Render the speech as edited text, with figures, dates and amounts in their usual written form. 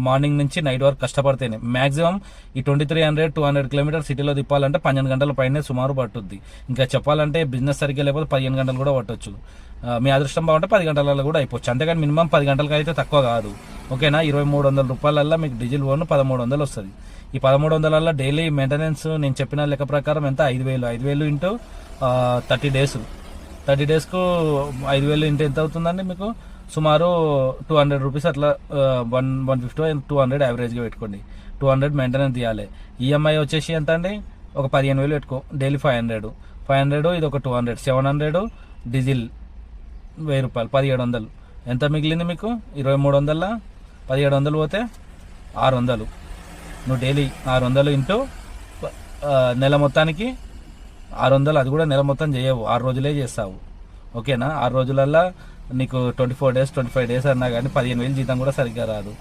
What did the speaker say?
Morning నుంచి night వరకు కష్టపడితేనే మాక్సిమం ఈ 2300-200 కిలోమీటర్ సిటీలో తిప్పాలంటే 12 గంటల పైనే సుమారు పట్టుద్ది. ఇంకా చెప్పాలంటే బిజినెస్ సరిగ్గా లేకపోతే 15 గంటలు కూడా పట్టొచ్చు. మీ అదృష్టం బాగుంటే 10 గంటలలో కూడా అయిపోవచ్చు. అంతేగాని మినిమం 10 గంటలకి అయితే తక్కువ కాదు. ఓకేనా. 2300 రూపాయలల్లో మీకు డీజిల్ పోను 1300 వస్తుంది. ఈ 1300 డైలీ మెయింటెనెన్స్ నేను చెప్పిన లెక్క ప్రకారం ఎంత 5000 ఇంటూ 30 డేస్. 30 డేస్కు 5000 ఇంటూ ఎంత అవుతుందండి మీకు సుమారు 200 రూపీస్ అట్లా 150-200 యావరేజ్గా పెట్టుకోండి. 200 మెయింటెనెన్స్ తీయాలి. ఈఎంఐ వచ్చేసి ఎంత అండి ఒక 15,000 పెట్టుకో. డైలీ 500 ఇది ఒక 200 700 డీజిల్ 1000 రూపాయలు 1700. ఎంత మిగిలింది మీకు 2300 1700 పోతే 600. నువ్వు డైలీ 600 ఇంటూ నెల మొత్తానికి 600. అది కూడా నెల మొత్తం చేయవు, 6 రోజులే చేస్తావు. ఓకేనా. 6 రోజులల్లో నీకు 24 డేస్ 25 డేస్ అన్నా కానీ 15,000 జీతం కూడా సరిగ్గా రాదు.